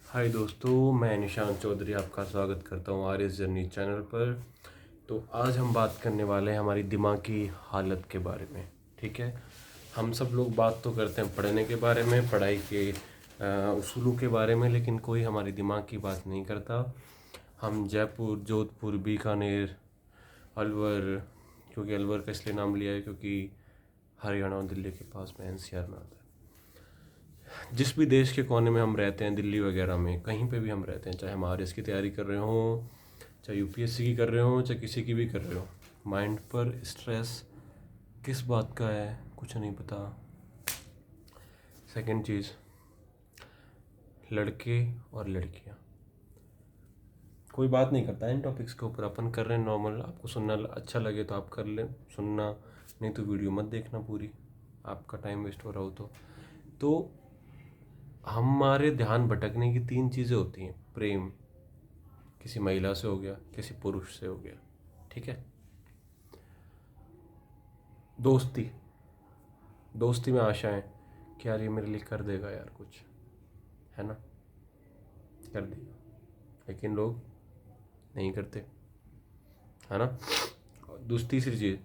हाय दोस्तों, मैं निशांत चौधरी आपका स्वागत करता हूँ आर्यस जर्नी चैनल पर। तो आज हम बात करने वाले हैं हमारी दिमाग की हालत के बारे में। ठीक है, हम सब लोग बात तो करते हैं पढ़ने के बारे में, पढ़ाई के उसूलों के बारे में, लेकिन कोई हमारी दिमाग की बात नहीं करता। हम जयपुर, जोधपुर, बीकानेर, अलवर, क्योंकि अलवर का इसलिए नाम लिया है क्योंकि हरियाणा और दिल्ली के पास में एनसीआर में आता है। जिस भी देश के कोने में हम रहते हैं, दिल्ली वगैरह में कहीं पे भी हम रहते हैं, चाहे हम आरएस की तैयारी कर रहे हों, चाहे यूपीएससी की कर रहे हों, चाहे किसी की भी कर रहे हो, माइंड पर स्ट्रेस किस बात का है कुछ नहीं पता। सेकंड चीज़, लड़के और लड़कियां, कोई बात नहीं करता है इन टॉपिक्स के ऊपर, अपन कर रहे हैं नॉर्मल। आपको सुनना अच्छा लगे तो आप कर लें, सुनना नहीं तो वीडियो मत देखना पूरी, आपका टाइम वेस्ट हो रहा हो तो हमारे ध्यान भटकने की तीन चीज़ें होती हैं। प्रेम किसी महिला से हो गया, किसी पुरुष से हो गया, ठीक है। दोस्ती, दोस्ती में आशाएं कि यार ये मेरे लिए कर देगा यार कुछ, है ना, कर देगा, लेकिन लोग नहीं करते, है ना। तीसरी चीज़,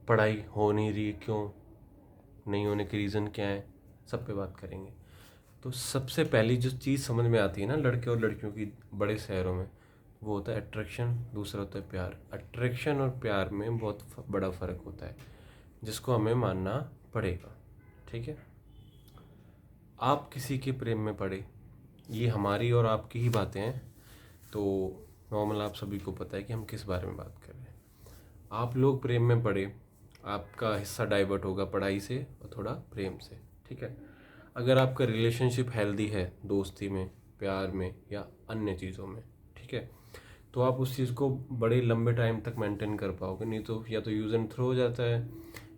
पढ़ाई हो नहीं रही, क्यों नहीं होने के रीज़न क्या है, सब पे बात करेंगे। तो सबसे पहली जो चीज़ समझ में आती है ना लड़के और लड़कियों की बड़े शहरों में, वो होता है अट्रैक्शन, दूसरा होता है प्यार। अट्रैक्शन और प्यार में बहुत बड़ा फ़र्क होता है, जिसको हमें मानना पड़ेगा, ठीक है। आप किसी के प्रेम में पड़े, ये हमारी और आपकी ही बातें हैं, तो नॉर्मल आप सभी को पता है कि हम किस बारे में बात कर रहे हैं। आप लोग प्रेम में पड़े, आपका हिस्सा डाइवर्ट होगा पढ़ाई से और थोड़ा प्रेम से, ठीक है। अगर आपका रिलेशनशिप हेल्दी है, दोस्ती में, प्यार में या अन्य चीज़ों में, ठीक है, तो आप उस चीज़ को बड़े लंबे टाइम तक मेंटेन कर पाओगे। नहीं तो या तो यूज़ एंड थ्रो हो जाता है,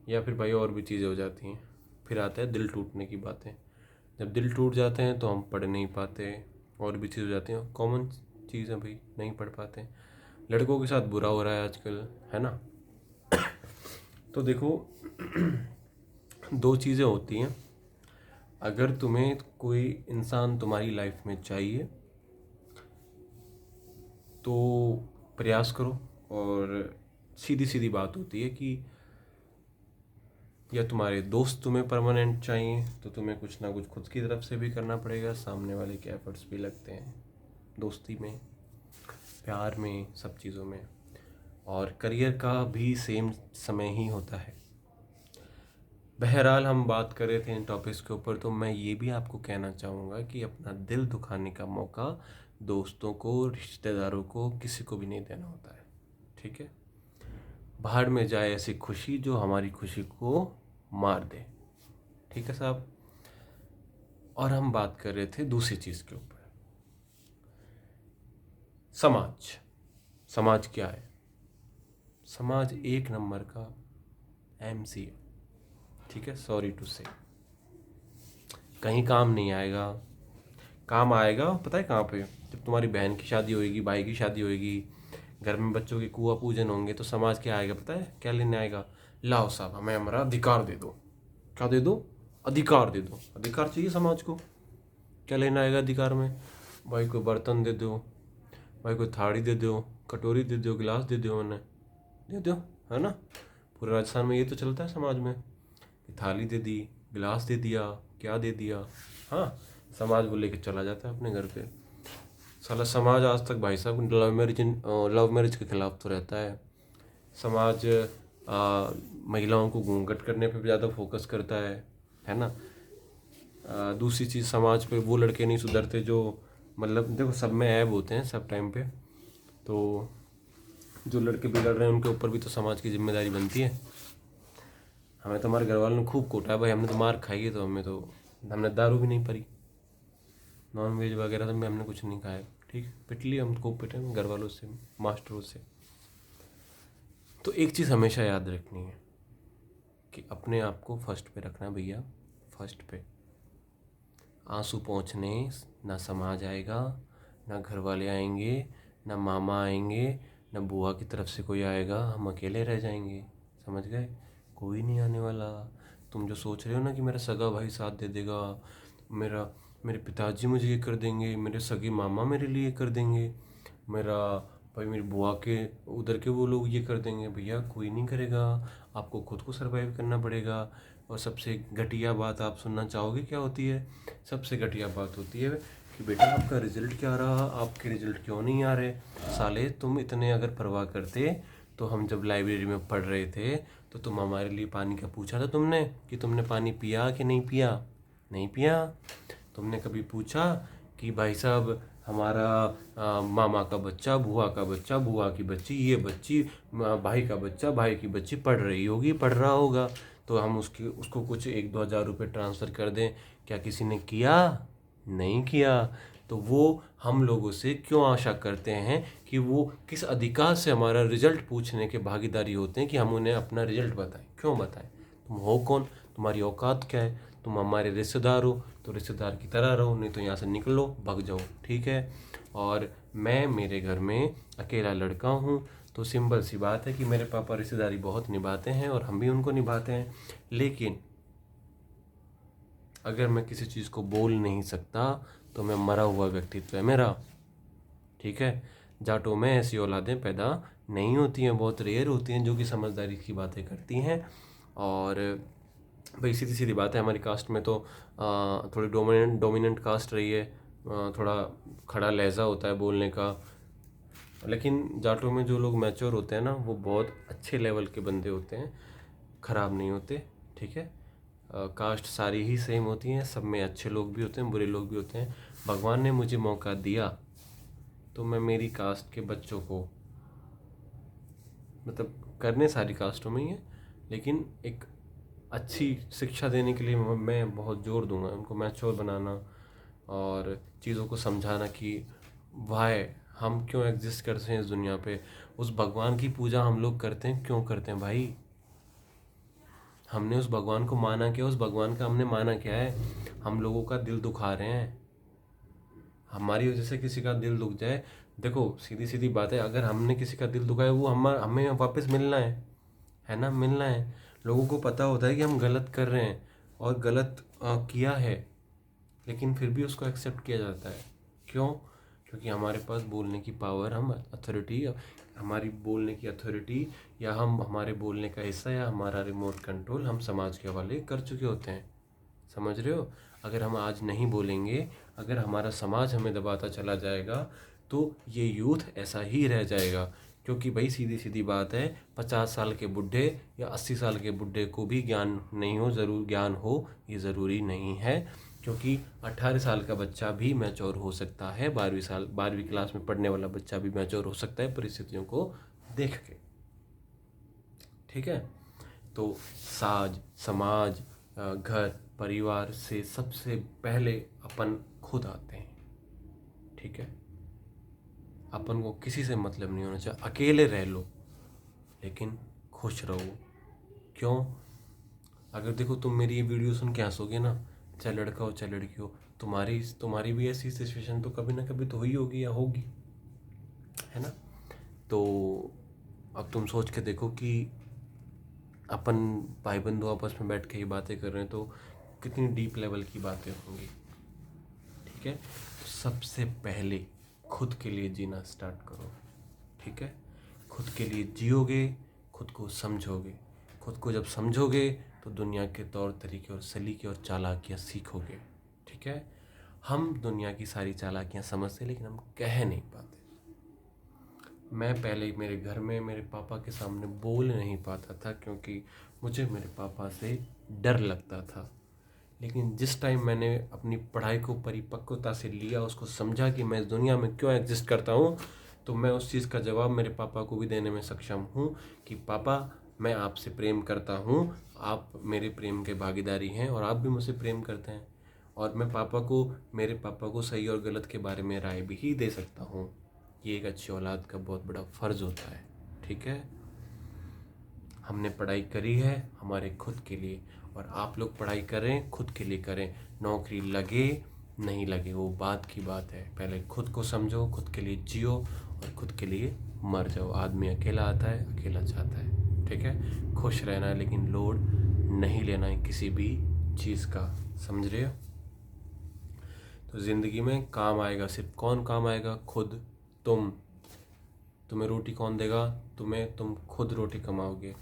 या फिर भाई और भी चीज़ें हो जाती हैं। फिर आता है दिल टूटने की बातें। जब दिल टूट जाते हैं तो हम पढ़ नहीं पाते, और भी चीज़ हो जाती हैं, कॉमन चीज़ है भाई, नहीं पढ़ पाते। लड़कों के साथ बुरा हो रहा है आजकल, है ना। तो देखो, दो चीज़ें होती हैं। अगर तुम्हें कोई इंसान तुम्हारी लाइफ में चाहिए तो प्रयास करो, और सीधी सीधी बात होती है कि या तुम्हारे दोस्त तुम्हें परमानेंट चाहिए तो तुम्हें कुछ ना कुछ खुद की तरफ से भी करना पड़ेगा, सामने वाले के एफर्ट्स भी लगते हैं, दोस्ती में, प्यार में, सब चीज़ों में। और करियर का भी सेम समय ही होता है। बहरहाल हम बात कर रहे थे इन टॉपिक्स के ऊपर, तो मैं ये भी आपको कहना चाहूँगा कि अपना दिल दुखाने का मौका दोस्तों को, रिश्तेदारों को, किसी को भी नहीं देना होता है, ठीक है। भाड़ में जाए ऐसी खुशी जो हमारी खुशी को मार दे, ठीक है साहब। और हम बात कर रहे थे दूसरी चीज़ के ऊपर, समाज। समाज क्या है? समाज एक नंबर का एमसी है, ठीक है, सॉरी टू से। कहीं काम नहीं आएगा। काम आएगा पता है कहाँ पे? जब तुम्हारी बहन की शादी होएगी, भाई की शादी होएगी, घर में बच्चों के कुआ पूजन होंगे, तो समाज क्या आएगा पता है? क्या लेने आएगा? लाओ साहब हमें हमारा अधिकार दे दो। क्या दे दो? अधिकार दे दो। अधिकार चाहिए समाज को। क्या लेना आएगा अधिकार में? भाई कोई बर्तन दे दो, भाई कोई थाड़ी दे दो, कटोरी दे दो, गिलास दे दो, उन्हें दे दो, है ना। पूरे राजस्थान में ये तो चलता है समाज में कि थाली दे दी, गिलास दे दिया, क्या दे दिया। हाँ, समाज वो लेके चला जाता है अपने घर पे। साला समाज आज तक भाई साहब लव मैरिज के खिलाफ तो रहता है। समाज महिलाओं को घूंघट करने पे भी ज़्यादा फोकस करता है ना। दूसरी चीज़, समाज पे वो लड़के नहीं सुधरते जो, मतलब देखो सब में ऐब होते हैं सब टाइम पे, तो जो लड़के बिगड़ रहे हैं उनके ऊपर भी तो समाज की जिम्मेदारी बनती है। हमें तो हमारे घर वालों ने खूब कोटा है भाई, हमने तो मार खाई है, तो हमने दारू भी नहीं परी, नॉन वेज वगैरह तो हमने कुछ नहीं खाया, ठीक, पिट लिया, हम खूब पिटे घर वालों से, मास्टरों से। तो एक चीज़ हमेशा याद रखनी है कि अपने आप को फर्स्ट पे रखना है भैया, फर्स्ट पे। आंसू पहुँचने ना समाज आएगा, ना घर वाले आएंगे, ना मामा आएंगे, ना बुआ की तरफ से कोई आएगा, हम अकेले रह जाएंगे, समझ गए? कोई नहीं आने वाला। तुम जो सोच रहे हो ना कि मेरा सगा भाई साथ दे देगा, मेरे पिताजी मुझे ये कर देंगे, मेरे सगे मामा मेरे लिए कर देंगे, मेरा भाई मेरी बुआ के उधर के वो लोग ये कर देंगे, भैया कोई नहीं करेगा, आपको खुद को सरवाइव करना पड़ेगा। और सबसे घटिया बात आप सुनना चाहोगे क्या होती है? सबसे घटिया बात होती है कि बेटा आपका रिजल्ट क्या रहा, आपके रिजल्ट क्यों नहीं आ रहे? साले तुम इतने अगर परवाह करते तो हम जब लाइब्रेरी में पढ़ रहे थे तो तुम हमारे लिए पानी का पूछा था तुमने कि तुमने पानी पिया कि नहीं पिया? नहीं पिया। तुमने कभी पूछा कि भाई साहब हमारा मामा का बच्चा, बुआ का बच्चा, बुआ की बच्ची, ये बच्ची, भाई का बच्चा, भाई की बच्ची पढ़ रही होगी, पढ़ रहा होगा, तो हम उसको कुछ 1-2 हज़ार रुपये ट्रांसफ़र कर दें? क्या किसी ने किया? नहीं किया। तो वो हम लोगों से क्यों आशा करते हैं कि वो किस अधिकार से हमारा रिजल्ट पूछने के भागीदारी होते हैं कि हम उन्हें अपना रिजल्ट बताएं? क्यों बताएं? तुम हो कौन? तुम्हारी औकात क्या है? तुम हमारे रिश्तेदार हो तो रिश्तेदार की तरह रहो, नहीं तो यहाँ से निकलो, भाग जाओ, ठीक है? और मैं मेरे घर में अकेला लड़का हूँ, तो सिंपल सी बात है कि मेरे पापा रिश्तेदारी बहुत निभाते हैं और हम भी उनको निभाते हैं। लेकिन अगर मैं किसी चीज़ को बोल नहीं सकता तो मैं मरा हुआ व्यक्तित्व है मेरा, ठीक है? जाटों में ऐसी औलादें पैदा नहीं होती हैं, बहुत रेयर होती हैं जो कि समझदारी की बातें करती हैं। और भाई सीधी सीधी बात है, हमारी कास्ट में तो थोड़ी डोमिनेंट कास्ट रही है, थोड़ा खड़ा लहजा होता है बोलने का। लेकिन जाटों में जो लोग मैच्योर होते हैं ना, वो बहुत अच्छे लेवल के बंदे होते हैं, ख़राब नहीं होते, ठीक है? कास्ट सारी ही सेम होती हैं, सब में अच्छे लोग भी होते हैं, बुरे लोग भी होते हैं। भगवान ने मुझे मौका दिया तो मैं मेरी कास्ट के बच्चों को, मतलब करने सारी कास्टों में ही है, लेकिन एक अच्छी शिक्षा देने के लिए मैं बहुत जोर दूंगा, उनको मैच्योर बनाना और चीज़ों को समझाना कि वाई हम क्यों एग्जिस्ट करते हैं इस दुनिया पे। उस भगवान की पूजा हम लोग करते हैं, क्यों करते हैं भाई? हमने उस भगवान को माना क्या? उस भगवान का हमने माना क्या है? हम लोगों का दिल दुखा रहे हैं, हमारी वजह से किसी का दिल दुख जाए। देखो सीधी सीधी बात है, अगर हमने किसी का दिल दुखाया, वो हमें वापस मिलना है ना, मिलना है। लोगों को पता होता है कि हम गलत कर रहे हैं और गलत किया है, लेकिन फिर भी उसको एक्सेप्ट किया जाता है। क्यों? क्योंकि हमारे पास बोलने की पावर, हम अथॉरिटी, हमारी बोलने की अथॉरिटी या हम हमारे बोलने का हिस्सा या हमारा रिमोट कंट्रोल हम समाज के हवाले कर चुके होते हैं। समझ रहे हो? अगर हम आज नहीं बोलेंगे, अगर हमारा समाज हमें दबाता चला जाएगा तो ये यूथ ऐसा ही रह जाएगा। क्योंकि भाई सीधी सीधी बात है, 50 साल के बुढ़े या 80 साल के बुढ़े को भी ज्ञान नहीं हो, ज़रूर ज्ञान हो ये ज़रूरी नहीं है। क्योंकि 18 साल का बच्चा भी मैच्योर हो सकता है, 12वीं क्लास में पढ़ने वाला बच्चा भी मैच्योर हो सकता है परिस्थितियों को देख के, ठीक है? तो साज समाज घर परिवार से सबसे पहले अपन खुद आते हैं, ठीक है? अपन को किसी से मतलब नहीं होना चाहिए, अकेले रह लो लेकिन खुश रहो। क्यों? अगर देखो तुम मेरी ये वीडियो सुन के हंसोगे ना, चाहे लड़का हो चाहे लड़की हो, तुम्हारी भी ऐसी सिचुएशन तो कभी ना कभी तो हुई होगी या होगी, है ना? तो अब तुम सोच के देखो कि अपन भाई बंधु आपस में बैठ के ये बातें कर रहे हैं तो कितनी डीप लेवल की बातें होंगी, ठीक है? तो सबसे पहले खुद के लिए जीना स्टार्ट करो, ठीक है? खुद के लिए जियोगे, खुद को समझोगे, खुद को जब समझोगे तो दुनिया के तौर तरीके और सलीके और चालाकियाँ सीखोगे, ठीक है? हम दुनिया की सारी चालाकियाँ समझते लेकिन हम कह नहीं पाते। मैं पहले मेरे घर में मेरे पापा के सामने बोल नहीं पाता था क्योंकि मुझे मेरे पापा से डर लगता था। लेकिन जिस टाइम मैंने अपनी पढ़ाई को परिपक्वता से लिया, उसको समझा कि मैं इस दुनिया में क्यों एग्जिस्ट करता हूँ, तो मैं उस चीज़ का जवाब मेरे पापा को भी देने में सक्षम हूँ कि पापा मैं आपसे प्रेम करता हूँ, आप मेरे प्रेम के भागीदारी हैं और आप भी मुझसे प्रेम करते हैं। और मैं मेरे पापा को सही और गलत के बारे में राय भी ही दे सकता हूँ। ये एक अच्छी औलाद का बहुत बड़ा फ़र्ज़ होता है, ठीक है? हमने पढ़ाई करी है हमारे खुद के लिए, और आप लोग पढ़ाई करें खुद के लिए करें। नौकरी लगे नहीं लगे वो बात की बात है, पहले खुद को समझो, खुद के लिए जियो और खुद के लिए मर जाओ। आदमी अकेला आता है, अकेला जाता है, ठीक है? खुश रहना है लेकिन लोड नहीं लेना है किसी भी चीज़ का, समझ रहे हो। तो ज़िंदगी में काम आएगा सिर्फ कौन काम आएगा? खुद, तुम। तुम्हें रोटी कौन देगा? तुम खुद रोटी कमाओगे।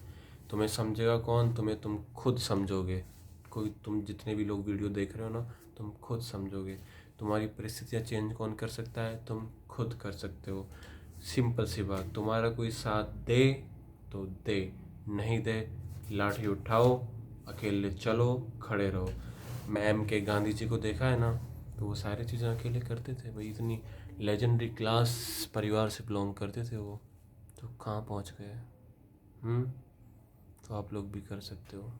तुम्हें समझेगा कौन? तुम खुद समझोगे। कोई, तुम जितने भी लोग वीडियो देख रहे हो ना, तुम खुद समझोगे। तुम्हारी परिस्थितियाँ चेंज कौन कर सकता है? तुम खुद कर सकते हो। सिंपल सी बात। तुम्हारा कोई साथ दे तो दे, नहीं दे लाठी उठाओ, अकेले चलो, खड़े रहो। मैम के गांधी जी को देखा है ना, तो वो सारी चीज़ें अकेले करते थे भाई। इतनी लेजेंडरी क्लास परिवार से बिलोंग करते थे वो, तो कहाँ पहुँच गए। तो आप लोग भी कर सकते हो।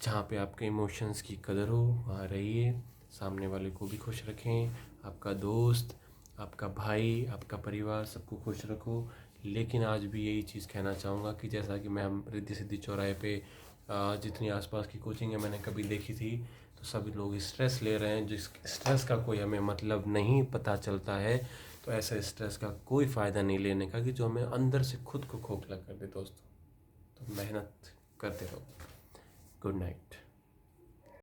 जहाँ पे आपके इमोशंस की कदर हो वहाँ रहिए, सामने वाले को भी खुश रखें। आपका दोस्त, आपका भाई, आपका परिवार, सबको खुश रखो। लेकिन आज भी यही चीज़ कहना चाहूँगा कि जैसा कि मैं रिद्धि सिद्धि चौराहे पे जितनी आसपास की कोचिंग है मैंने कभी देखी थी, तो सभी लोग स्ट्रेस ले रहे हैं। जिस स्ट्रेस का कोई हमें मतलब नहीं पता चलता है, तो ऐसे स्ट्रेस का कोई फ़ायदा नहीं लेने का कि जो हमें अंदर से खुद को खोखला कर दे दोस्तों। तो मेहनत करते रहो। Good night.